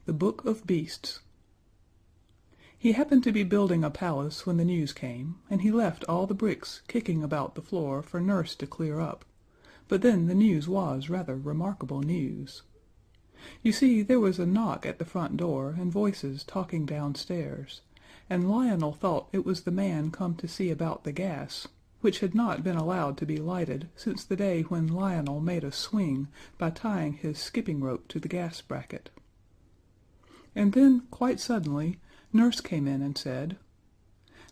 The Book of Beasts. He happened to be building a palace when the news came, and he left all the bricks kicking about the floor for Nurse to clear up, but then the news was rather remarkable news. You see, there was a knock at the front door and voices talking downstairs, and Lionel thought it was the man come to see about the gas, which had not been allowed to be lighted since the day when Lionel made a swing by tying his skipping rope to the gas bracket. And then, quite suddenly, Nurse came in and said,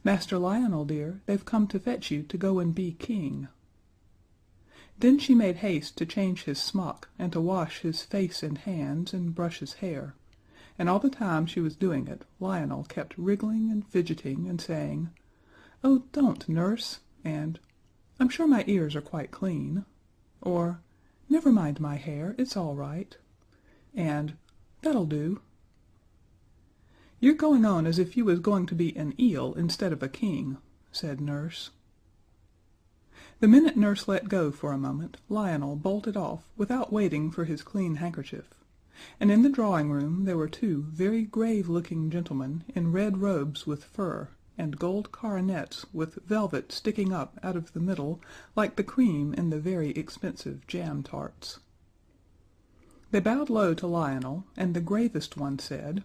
"Master Lionel, dear, they've come to fetch you to go and be king." Then she made haste to change his smock and to wash his face and hands and brush his hair, and all the time she was doing it Lionel kept wriggling and fidgeting and saying, "Oh, don't, Nurse," and "I'm sure my ears are quite clean," or "Never mind my hair, it's all right," and "That'll do." "You're going on as if you was going to be an eel instead of a king," said Nurse. The minute Nurse let go for a moment, Lionel bolted off without waiting for his clean handkerchief, and in the drawing room there were two very grave-looking gentlemen in red robes with fur, and gold coronets with velvet sticking up out of the middle like the cream in the very expensive jam tarts. They bowed low to Lionel, and the gravest one said,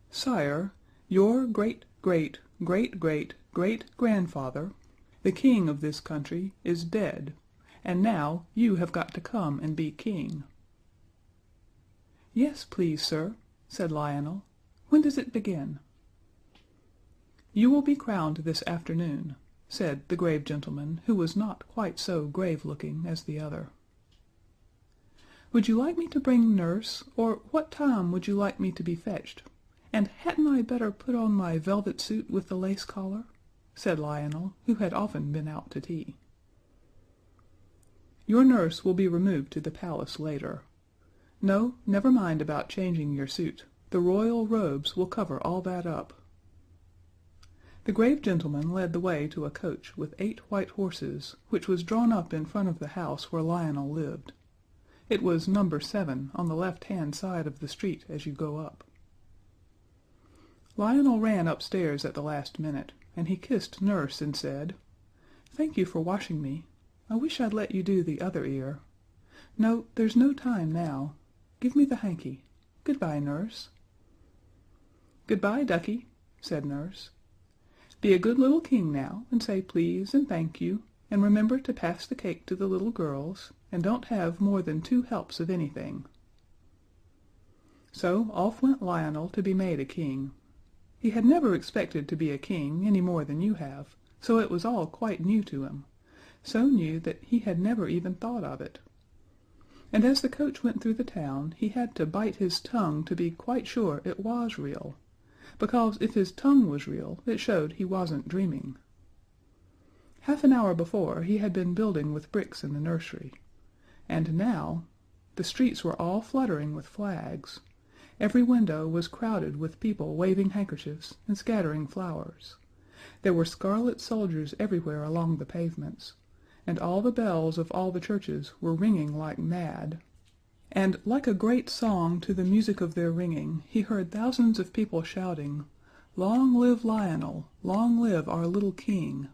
"Sire, your great-great-great-great-great-grandfather, the king of this country, is dead, and now you have got to come and be king." "Yes, please, sir," said Lionel. "When does it begin?" "You will be crowned this afternoon," said the grave gentleman, who was not quite so grave-looking as the other. "Would you like me to bring Nurse, or what time would you like me to be fetched? And hadn't I better put on my velvet suit with the lace collar?" said Lionel, who had often been out to tea. "Your Nurse will be removed to the palace later. No, never mind about changing your suit. The royal robes will cover all that up." The grave gentleman led the way to a coach with 8 white horses, which was drawn up in front of the house where Lionel lived. It was number 7 on the left-hand side of the street as you go up. Lionel ran upstairs at the last minute, and he kissed Nurse and said, "Thank you for washing me. I wish I'd let you do the other ear. No, there's no time now. Give me the hanky. Goodbye, Nurse." "Goodbye, ducky," said Nurse. "Be a good little king now, and say please and thank you, and remember to pass the cake to the little girls, and don't have more than 2 helps of anything." So off went Lionel to be made a king. He had never expected to be a king any more than you have, so it was all quite new to him, so new that he had never even thought of it. And as the coach went through the town he had to bite his tongue to be quite sure it was real, because if his tongue was real it showed he wasn't dreaming. Half an hour before he had been building with bricks in the nursery, and now the streets were all fluttering with flags. Every window was crowded with people waving handkerchiefs and scattering flowers. There were scarlet soldiers everywhere along the pavements, and all the bells of all the churches were ringing like mad. And like a great song to the music of their ringing, he heard thousands of people shouting, "Long live Lionel! Long live our little king!"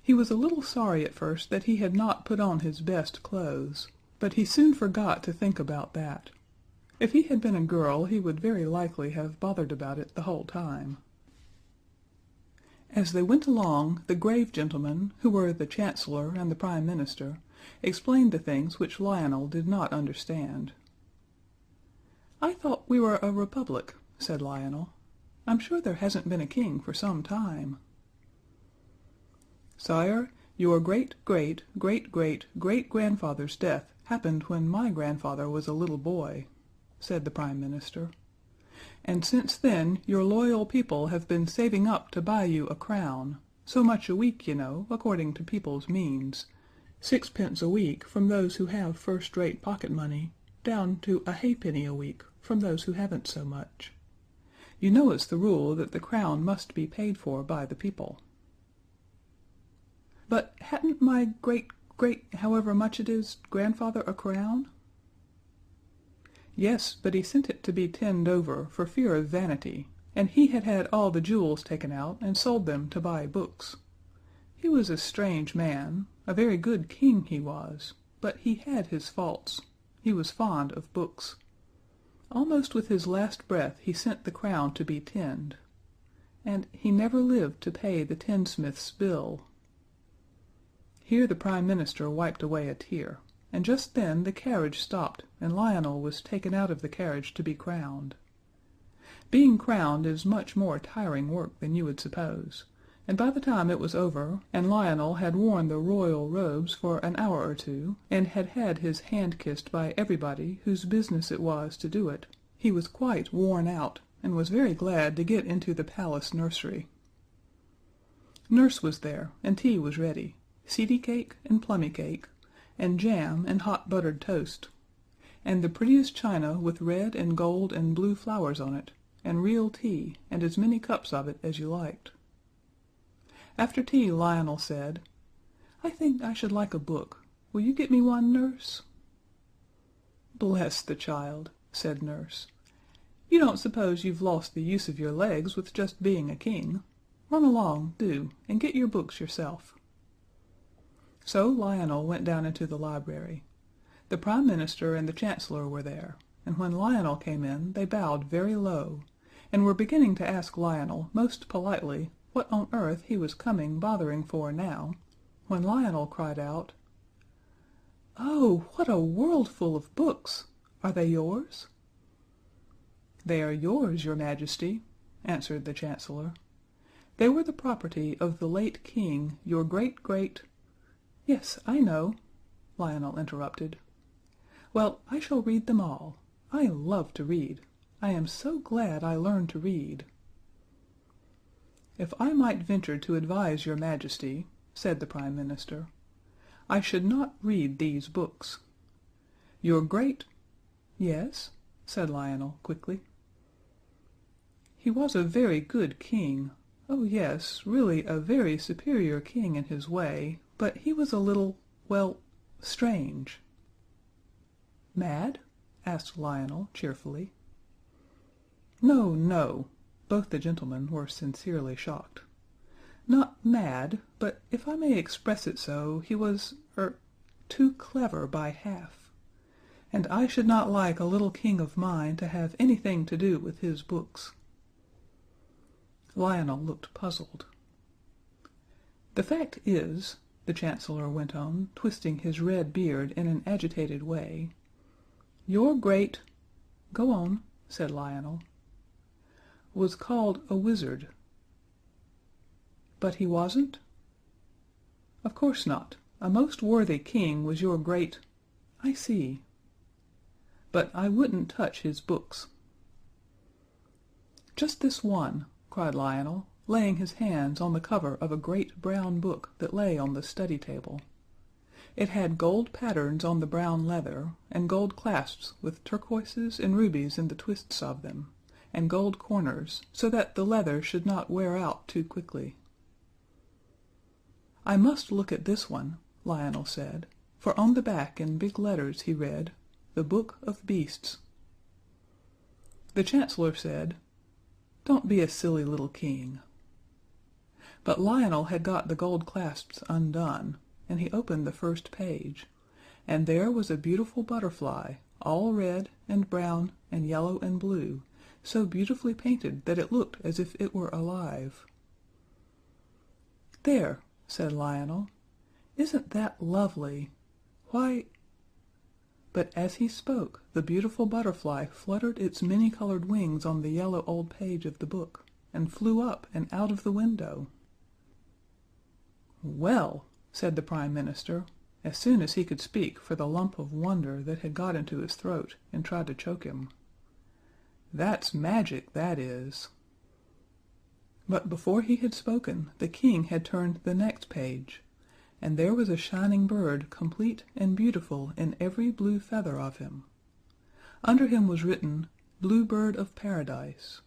He was a little sorry at first that he had not put on his best clothes, but he soon forgot to think about that. If he had been a girl he would very likely have bothered about it the whole time. As they went along, the grave gentlemen, who were the Chancellor and the Prime Minister, explained the things which Lionel did not understand. "I thought we were a republic," said Lionel. "I'm sure there hasn't been a king for some time." "Sire, your great-great-great-great-great-grandfather's death happened when my grandfather was a little boy," said the Prime Minister, "and since then your loyal people have been saving up to buy you a crown, so much a week, you know, according to people's means, 6 pence a week from those who have first-rate pocket money, down to a halfpenny a week from those who haven't so much. You know it's the rule that the crown must be paid for by the people." "But hadn't my great-great, however much it is, grandfather a crown?" Yes, but he sent it to be tinned over for fear of vanity, and he had had all the jewels taken out and sold them to buy books. He was a strange man, a very good king he was, but he had his faults. He was fond of books. Almost with his last breath he sent the crown to be tinned. And he never lived to pay the tinsmith's bill. Here the Prime Minister wiped away a tear, and just then the carriage stopped and Lionel was taken out of the carriage to be crowned. Being crowned is much more tiring work than you would suppose, and by the time it was over, and Lionel had worn the royal robes for an hour or two, and had had his hand kissed by everybody whose business it was to do it, he was quite worn out, and was very glad to get into the palace nursery. Nurse was there, and tea was ready, seedy cake and plummy cake, and jam and hot buttered toast, and the prettiest china with red and gold and blue flowers on it, and real tea, and as many cups of it as you liked. After tea Lionel said, "I think I should like a book. Will you get me one, Nurse?" "Bless the child," said Nurse. "You don't suppose you've lost the use of your legs with just being a king? Run along, do, and get your books yourself." So Lionel went down into the library. The Prime Minister and the Chancellor were there, and when Lionel came in they bowed very low, and were beginning to ask Lionel most politely what on earth he was coming bothering for now, when Lionel cried out, "Oh, what a world full of books! Are they yours?" "They are yours, your Majesty," answered the Chancellor. "They were the property of the late King, your great-great—" "Yes, I know," Lionel interrupted. "Well, I shall read them all. I love to read. I am so glad I learned to read." "If I might venture to advise your Majesty," said the Prime Minister, "I should not read these books. Your great—" "Yes?" said Lionel quickly. "He was a very good king. Oh yes, really a very superior king in his way, but he was a little, well, strange." "Mad?" asked Lionel cheerfully. "No, no." Both the gentlemen were sincerely shocked. "Not mad, but if I may express it so, he was—too clever by half. And I should not like a little king of mine to have anything to do with his books." Lionel looked puzzled. "The fact is," the Chancellor went on, twisting his red beard in an agitated way, "your great—" "Go on," said Lionel. "Was called a wizard." "But he wasn't?" "Of course not. A most worthy king was your great—" "I see." "But I wouldn't touch his books." "Just this one," cried Lionel, laying his hands on the cover of a great brown book that lay on the study table. It had gold patterns on the brown leather, and gold clasps with turquoises and rubies in the twists of them, and gold corners, so that the leather should not wear out too quickly. "I must look at this one," Lionel said, for on the back in big letters he read, "The Book of Beasts." The Chancellor said, "Don't be a silly little king." But Lionel had got the gold clasps undone, and he opened the first page, and there was a beautiful butterfly, all red and brown and yellow and blue, so beautifully painted that it looked as if it were alive. "There," said Lionel, "isn't that lovely? Why—" But as he spoke the beautiful butterfly fluttered its many-colored wings on the yellow old page of the book, and flew up and out of the window. "Well," said the Prime Minister, as soon as he could speak for the lump of wonder that had got into his throat and tried to choke him, "that's magic, that is." But before he had spoken the King had turned the next page, and there was a shining bird complete and beautiful in every blue feather of him. Under him was written, "Blue Bird of Paradise,"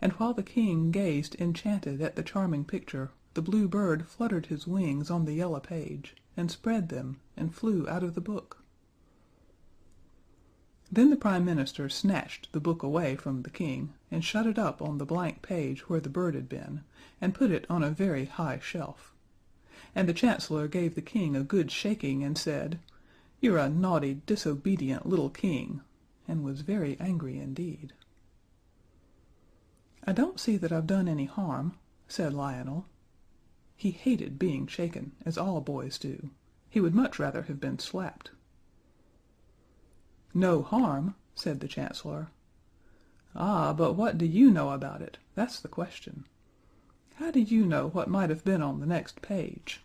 and while the King gazed enchanted at the charming picture, the blue bird fluttered his wings on the yellow page, and spread them, and flew out of the book. Then the Prime Minister snatched the book away from the King and shut it up on the blank page where the bird had been, and put it on a very high shelf. And the Chancellor gave the King a good shaking and said, "You're a naughty, disobedient little King," and was very angry indeed. "I don't see that I've done any harm," said Lionel. He hated being shaken, as all boys do. He would much rather have been slapped. "No harm?" said the Chancellor. "Ah, but what do you know about it? That's the question. How do you know what might have been on the next page?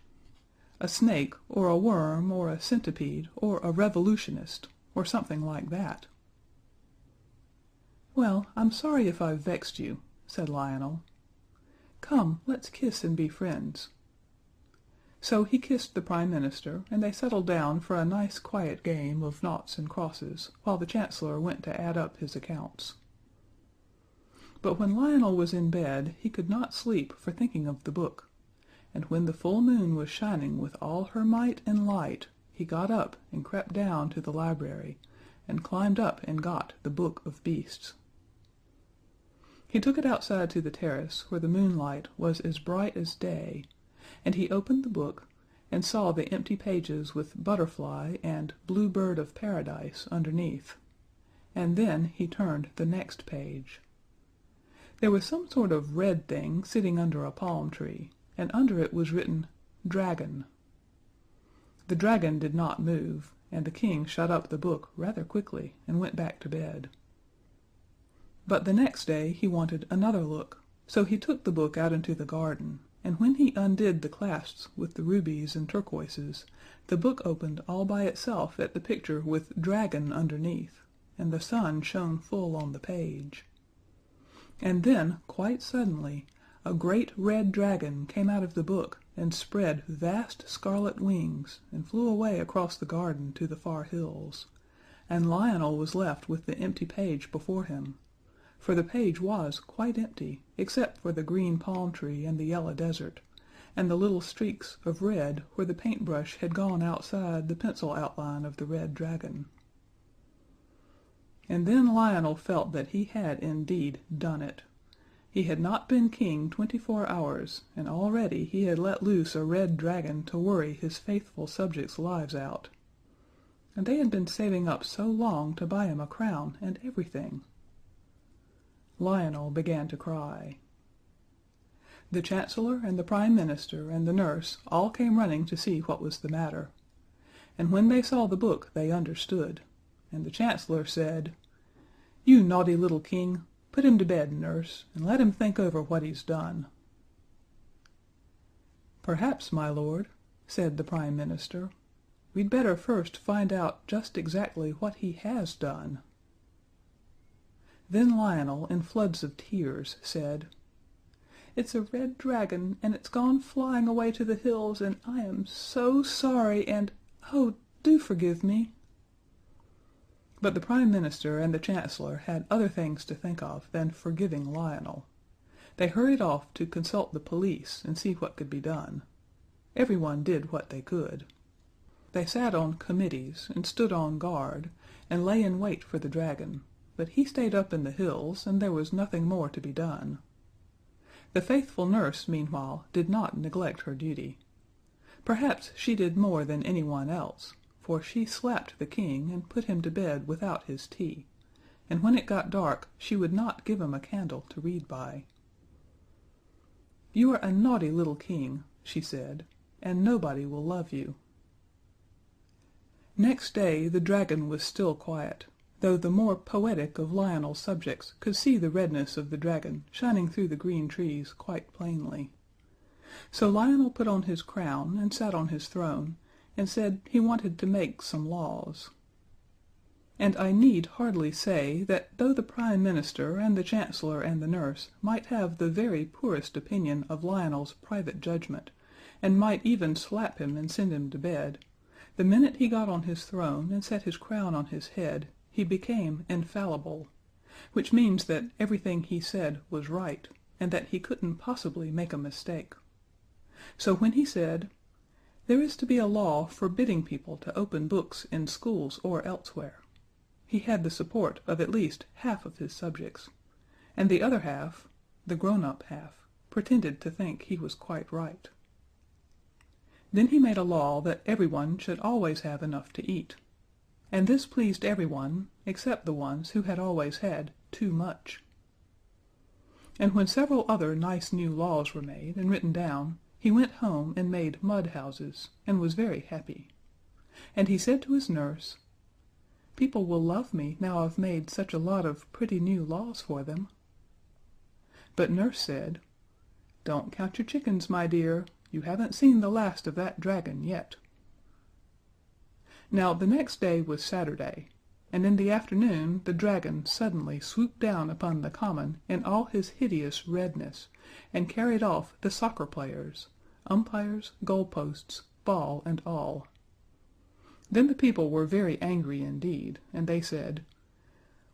A snake, or a worm, or a centipede, or a revolutionist, or something like that." "Well, I'm sorry if I've vexed you," said Lionel. "Come, let's kiss and be friends." So he kissed the Prime Minister, and they settled down for a nice quiet game of noughts and crosses, while the Chancellor went to add up his accounts. But when Lionel was in bed he could not sleep for thinking of the book, and when the full moon was shining with all her might and light, he got up and crept down to the library, and climbed up and got the Book of Beasts. He took it outside to the terrace, where the moonlight was as bright as day, and he opened the book and saw the empty pages with Butterfly and Blue Bird of Paradise underneath, and then he turned the next page. There was some sort of red thing sitting under a palm tree, and under it was written "Dragon." The dragon did not move, and the King shut up the book rather quickly and went back to bed. But the next day he wanted another look, so he took the book out into the garden, and when he undid the clasps with the rubies and turquoises, the book opened all by itself at the picture with "Dragon" underneath, and the sun shone full on the page. And then, quite suddenly, a great red dragon came out of the book and spread vast scarlet wings and flew away across the garden to the far hills, and Lionel was left with the empty page before him, for the page was quite empty except for the green palm tree and the yellow desert, and the little streaks of red where the paintbrush had gone outside the pencil outline of the red dragon. And then Lionel felt that he had indeed done it. He had not been king 24 hours, and already he had let loose a red dragon to worry his faithful subjects' lives out. And they had been saving up so long to buy him a crown and everything. Lionel began to cry. The Chancellor and the Prime Minister and the nurse all came running to see what was the matter, and when they saw the book they understood, and the Chancellor said, "You naughty little King, put him to bed, nurse, and let him think over what he's done." "Perhaps, my lord," said the Prime Minister, "we'd better first find out just exactly what he has done." Then Lionel, in floods of tears, said, "It's a red dragon, and it's gone flying away to the hills, and I am so sorry, and oh, do forgive me." But the Prime Minister and the Chancellor had other things to think of than forgiving Lionel. They hurried off to consult the police and see what could be done. Everyone did what they could. They sat on committees and stood on guard and lay in wait for the dragon, but he stayed up in the hills and there was nothing more to be done. The faithful nurse, meanwhile, did not neglect her duty. Perhaps she did more than anyone else, for she slapped the King and put him to bed without his tea, and when it got dark she would not give him a candle to read by. "You are a naughty little King," she said, "and nobody will love you." Next day the dragon was still quiet, though the more poetic of Lionel's subjects could see the redness of the dragon shining through the green trees quite plainly. So Lionel put on his crown and sat on his throne, and said he wanted to make some laws. And I need hardly say that though the Prime Minister and the Chancellor and the nurse might have the very poorest opinion of Lionel's private judgment, and might even slap him and send him to bed, the minute he got on his throne and set his crown on his head, he became infallible, which means that everything he said was right, and that he couldn't possibly make a mistake. So when he said, "There is to be a law forbidding people to open books in schools or elsewhere," he had the support of at least half of his subjects, and the other half, the grown-up half, pretended to think he was quite right. Then he made a law that everyone should always have enough to eat, and this pleased everyone except the ones who had always had too much. And when several other nice new laws were made and written down, he went home and made mud houses, and was very happy. And he said to his nurse, "People will love me now I've made such a lot of pretty new laws for them." But Nurse said, "Don't count your chickens, my dear. You haven't seen the last of that dragon yet." Now the next day was Saturday, and in the afternoon the dragon suddenly swooped down upon the common in all his hideous redness, and carried off the soccer players, umpires, goalposts, ball and all. Then the people were very angry indeed, and they said,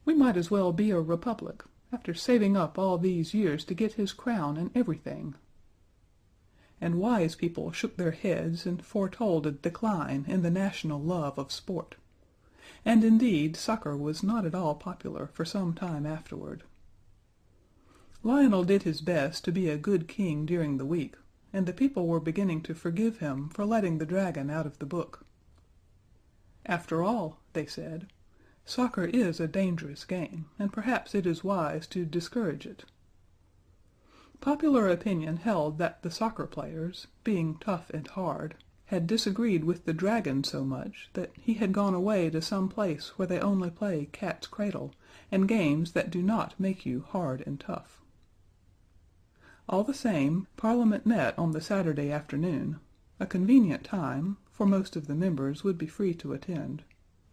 "We might as well be a republic, after saving up all these years to get his crown and everything." And wise people shook their heads and foretold a decline in the national love of sport. And indeed soccer was not at all popular for some time afterward. Lionel did his best to be a good king during the week, and the people were beginning to forgive him for letting the dragon out of the book. "After all," they said, "soccer is a dangerous game, and perhaps it is wise to discourage it." Popular opinion held that the soccer players, being tough and hard, had disagreed with the dragon so much that he had gone away to some place where they only play cat's cradle, and games that do not make you hard and tough. All the same, Parliament met on the Saturday afternoon, a convenient time, for most of the members would be free to attend,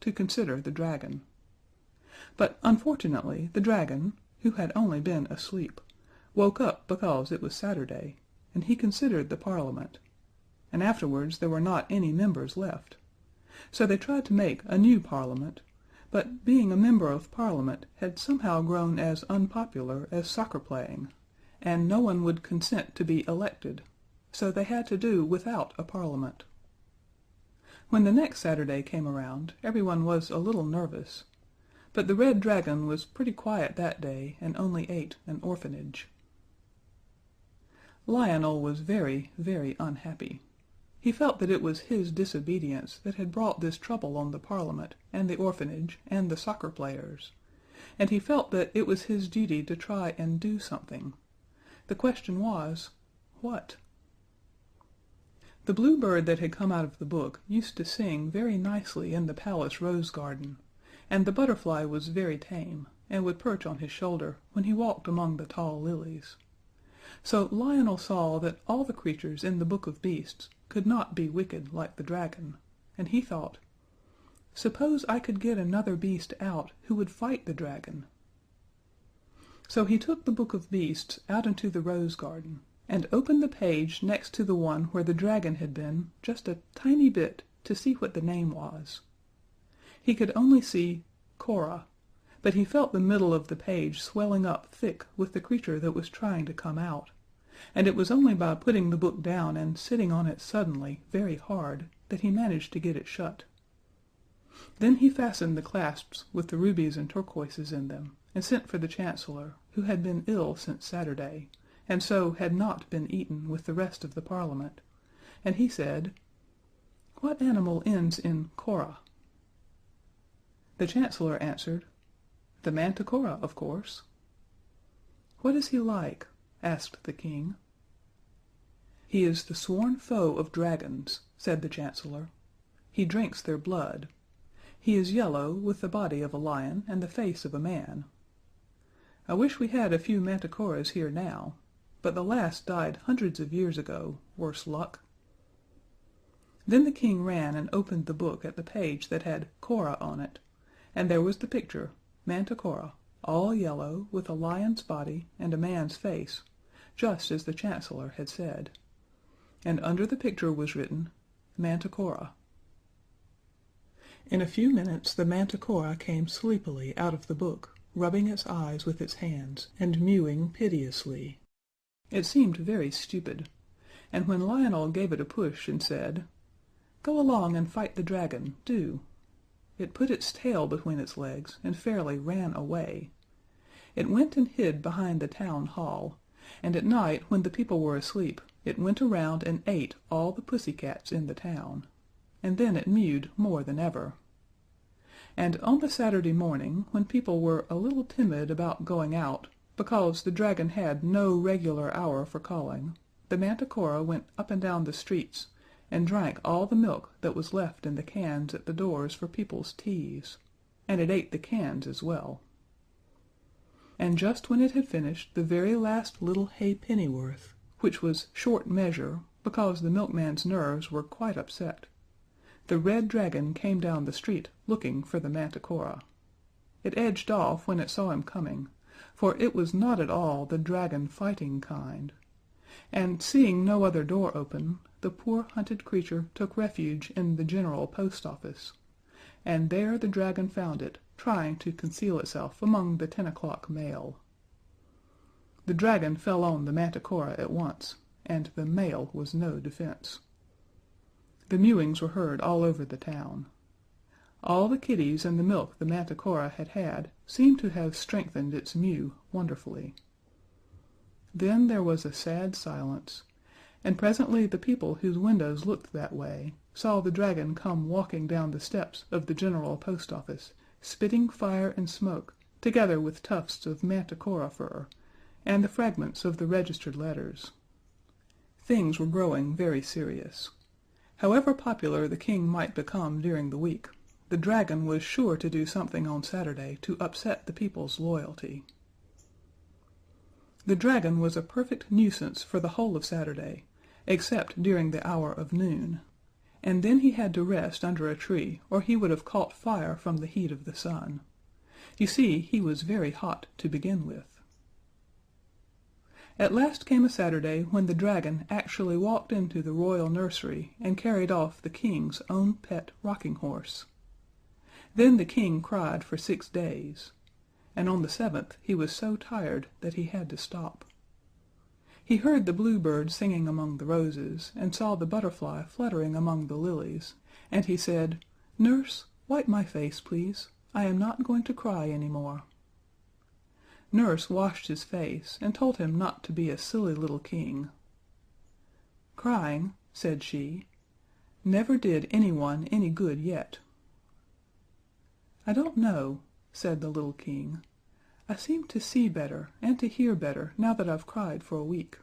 to consider the dragon. But unfortunately the dragon, who had only been asleep, woke up because it was Saturday, and he considered the Parliament, and afterwards there were not any members left. So they tried to make a new Parliament, but being a member of Parliament had somehow grown as unpopular as soccer playing, and no one would consent to be elected, so they had to do without a Parliament. When the next Saturday came around, everyone was a little nervous, but the red dragon was pretty quiet that day and only ate an orphanage. Lionel was very, very unhappy. He felt that it was his disobedience that had brought this trouble on the Parliament, and the orphanage, and the soccer players, and he felt that it was his duty to try and do something. The question was, what? The blue bird that had come out of the book used to sing very nicely in the palace rose garden, and the butterfly was very tame, and would perch on his shoulder when he walked among the tall lilies. So Lionel saw that all the creatures in the Book of Beasts could not be wicked like the dragon, and he thought, "Suppose I could get another beast out who would fight the dragon." So he took the Book of Beasts out into the rose garden, and opened the page next to the one where the dragon had been just a tiny bit to see what the name was. He could only see Cora, but he felt the middle of the page swelling up thick with the creature that was trying to come out, and it was only by putting the book down and sitting on it suddenly, very hard, that he managed to get it shut. Then he fastened the clasps with the rubies and turquoises in them, and sent for the Chancellor, who had been ill since Saturday, and so had not been eaten with the rest of the Parliament, and he said, "What animal ends in Cora?" The Chancellor answered, "The manticore, of course." "What is he like?" asked the King. "He is the sworn foe of dragons," said the Chancellor. "He drinks their blood. He is yellow, with the body of a lion and the face of a man. I wish we had a few manticores here now, but the last died hundreds of years ago, worse luck." Then the King ran and opened the book at the page that had Cora on it, and there was the picture, Manticora, all yellow, with a lion's body and a man's face, just as the Chancellor had said. And under the picture was written, Manticora. In a few minutes the Manticora came sleepily out of the book, rubbing its eyes with its hands, and mewing piteously. It seemed very stupid, and when Lionel gave it a push and said, "Go along and fight the dragon, do," it put its tail between its legs and fairly ran away. It went and hid behind the town hall, and at night, when the people were asleep, it went around and ate all the pussycats in the town. And then it mewed more than ever. And on the Saturday morning, when people were a little timid about going out, because the dragon had no regular hour for calling, the manticore went up and down the streets and drank all the milk that was left in the cans at the doors for people's teas, and it ate the cans as well. And just when it had finished the very last little halfpennyworth, which was short measure because the milkman's nerves were quite upset, the red dragon came down the street looking for the manticore. It edged off when it saw him coming, for it was not at all the dragon fighting kind, and seeing no other door open, the poor hunted creature took refuge in the General Post Office, and there the dragon found it, trying to conceal itself among the 10 o'clock mail. The dragon fell on the manticore at once, and the mail was no defense. The mewings were heard all over the town. All the kitties and the milk the manticore had had seemed to have strengthened its mew wonderfully. Then there was a sad silence, and presently the people whose windows looked that way saw the dragon come walking down the steps of the General Post Office, spitting fire and smoke, together with tufts of manticore fur, and the fragments of the registered letters. Things were growing very serious. However popular the king might become during the week, the dragon was sure to do something on Saturday to upset the people's loyalty. The dragon was a perfect nuisance for the whole of Saturday, except during the hour of noon, and then he had to rest under a tree or he would have caught fire from the heat of the sun. You see, he was very hot to begin with. At last came a Saturday when the dragon actually walked into the royal nursery and carried off the king's own pet rocking horse. Then the king cried for 6 days, and on the 7th he was so tired that he had to stop. He heard the bluebird singing among the roses, and saw the butterfly fluttering among the lilies, and he said, "Nurse, wipe my face, please. I am not going to cry any more." Nurse washed his face, and told him not to be a silly little king. "Crying," said she, "never did anyone any good yet." "I don't know," said the little king. "I seem to see better and to hear better now that I've cried for a week.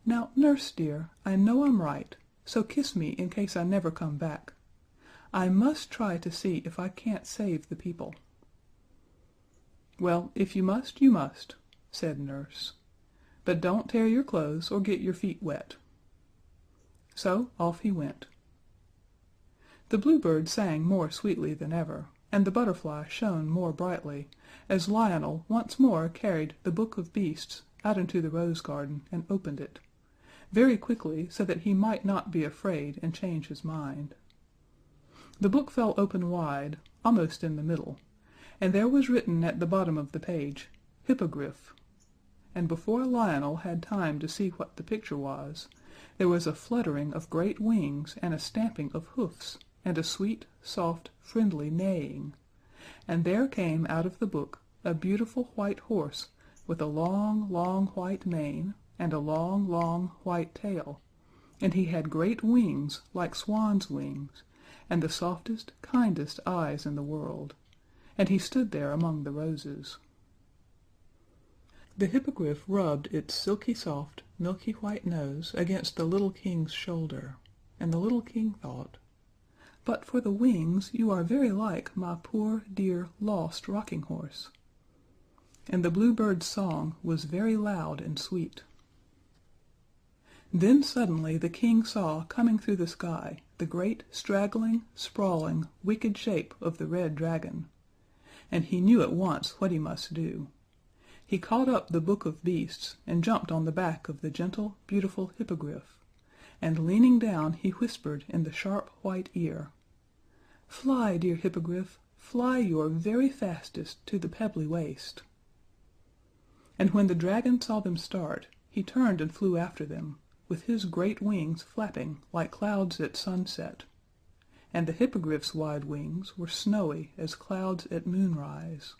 Now, nurse dear, I know I'm right, so kiss me in case I never come back. I must try to see if I can't save the people." "Well, if you must, you must," said Nurse. "But don't tear your clothes or get your feet wet." So off he went. The bluebird sang more sweetly than ever, and the butterfly shone more brightly, as Lionel once more carried the Book of Beasts out into the rose garden and opened it, very quickly so that he might not be afraid and change his mind. The book fell open wide, almost in the middle, and there was written at the bottom of the page, "Hippogriff," and before Lionel had time to see what the picture was, there was a fluttering of great wings and a stamping of hoofs, and a sweet, soft, friendly neighing, and there came out of the book a beautiful white horse with a long, long white mane and a long, long white tail, and he had great wings like swan's wings, and the softest, kindest eyes in the world, and he stood there among the roses. The hippogriff rubbed its silky soft, milky white nose against the little king's shoulder, and the little king thought, "But for the wings you are very like my poor, dear, lost rocking horse." And the bluebird's song was very loud and sweet. Then suddenly the king saw coming through the sky the great, straggling, sprawling, wicked shape of the red dragon, and he knew at once what he must do. He caught up the Book of Beasts and jumped on the back of the gentle, beautiful hippogriff, and leaning down he whispered in the sharp white ear, "Fly, dear hippogriff, fly your very fastest to the pebbly waste." And when the dragon saw them start, he turned and flew after them, with his great wings flapping like clouds at sunset, and the hippogriff's wide wings were snowy as clouds at moonrise.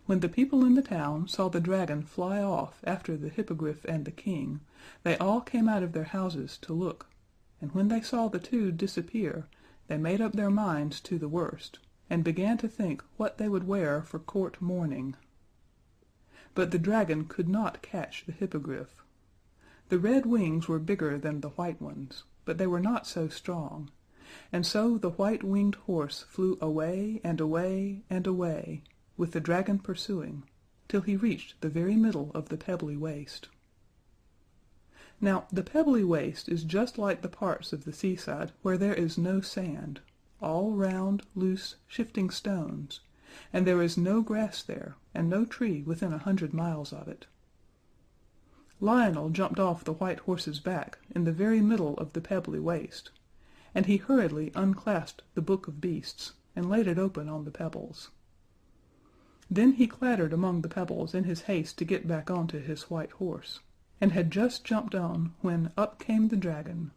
When the people in the town saw the dragon fly off after the hippogriff and the king, they all came out of their houses to look, and when they saw the two disappear, they made up their minds to the worst, and began to think what they would wear for court mourning. But the dragon could not catch the hippogriff. The red wings were bigger than the white ones, but they were not so strong, and so the white-winged horse flew away and away and away, with the dragon pursuing, till he reached the very middle of the pebbly waste. Now, the pebbly waste is just like the parts of the seaside where there is no sand, all round, loose, shifting stones, and there is no grass there, and no tree within 100 miles of it. Lionel jumped off the white horse's back in the very middle of the pebbly waste, and he hurriedly unclasped the Book of Beasts and laid it open on the pebbles. Then he clattered among the pebbles in his haste to get back onto his white horse, and had just jumped on when up came the dragon.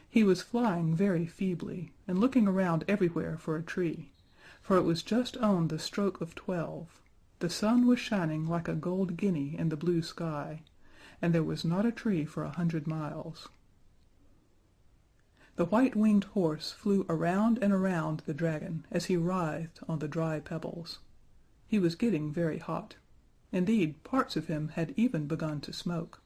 He was flying very feebly, and looking around everywhere for a tree, for it was just on the stroke of 12. The sun was shining like a gold guinea in the blue sky, and there was not a tree for 100 miles. The white-winged horse flew around and around the dragon as he writhed on the dry pebbles. He was getting very hot. Indeed, parts of him had even begun to smoke.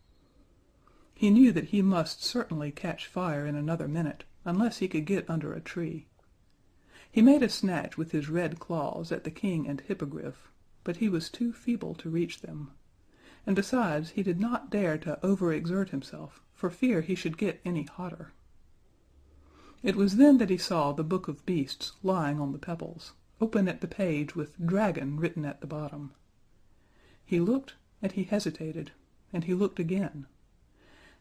He knew that he must certainly catch fire in another minute, unless he could get under a tree. He made a snatch with his red claws at the king and hippogriff, but he was too feeble to reach them, and besides he did not dare to overexert himself for fear he should get any hotter. It was then that he saw the Book of Beasts lying on the pebbles, open at the page with "Dragon" written at the bottom. He looked, and he hesitated, and he looked again,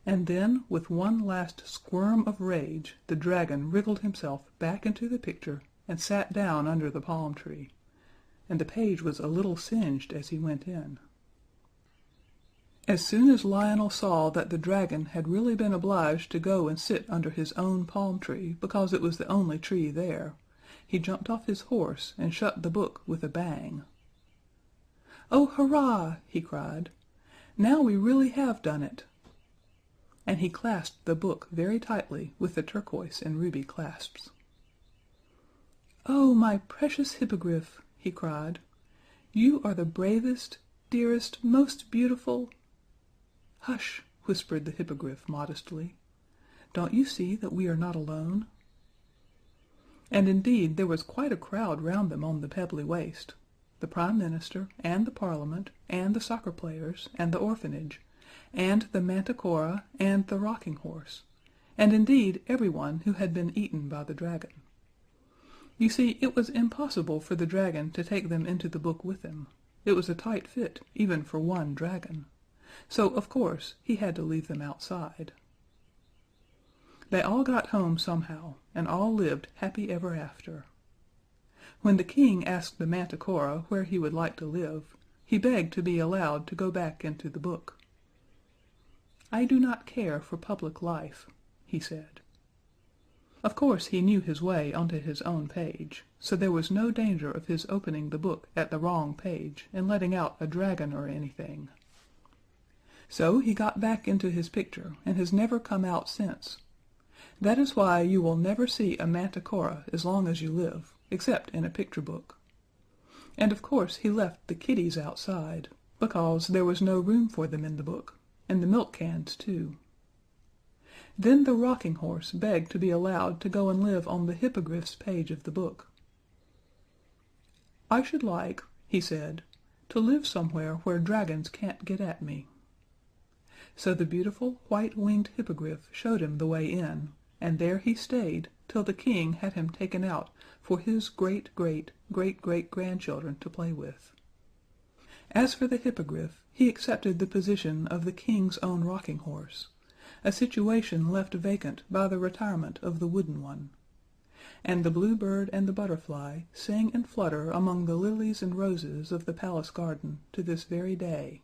and then, with one last squirm of rage, the dragon wriggled himself back into the picture and sat down under the palm tree, and the page was a little singed as he went in. As soon as Lionel saw that the dragon had really been obliged to go and sit under his own palm tree because it was the only tree there, he jumped off his horse and shut the book with a bang. "Oh, hurrah!" he cried. "Now we really have done it!" And he clasped the book very tightly with the turquoise and ruby clasps. "Oh, my precious hippogriff!" he cried. "You are the bravest, dearest, most beautiful—" "Hush!" whispered the hippogriff modestly. "Don't you see that we are not alone?" And indeed there was quite a crowd round them on the pebbly waste, the Prime Minister, and the Parliament, and the soccer players, and the orphanage, and the manticore, and the rocking horse, and indeed everyone who had been eaten by the dragon. You see, it was impossible for the dragon to take them into the book with him. It was a tight fit, even for one dragon. So, of course, he had to leave them outside. They all got home somehow, and all lived happy ever after. When the king asked the manticore where he would like to live, he begged to be allowed to go back into the book. "I do not care for public life," he said. Of course he knew his way onto his own page, so there was no danger of his opening the book at the wrong page and letting out a dragon or anything. So he got back into his picture and has never come out since. That is why you will never see a manticore as long as you live, except in a picture book. And of course he left the kitties outside, because there was no room for them in the book, and the milk cans too. Then the rocking horse begged to be allowed to go and live on the hippogriff's page of the book. "I should like," he said, "to live somewhere where dragons can't get at me." So the beautiful white-winged hippogriff showed him the way in, and there he stayed till the king had him taken out for his great-great-great-great-grandchildren to play with. As for the hippogriff, he accepted the position of the king's own rocking horse, a situation left vacant by the retirement of the wooden one. And the bluebird and the butterfly sing and flutter among the lilies and roses of the palace garden to this very day.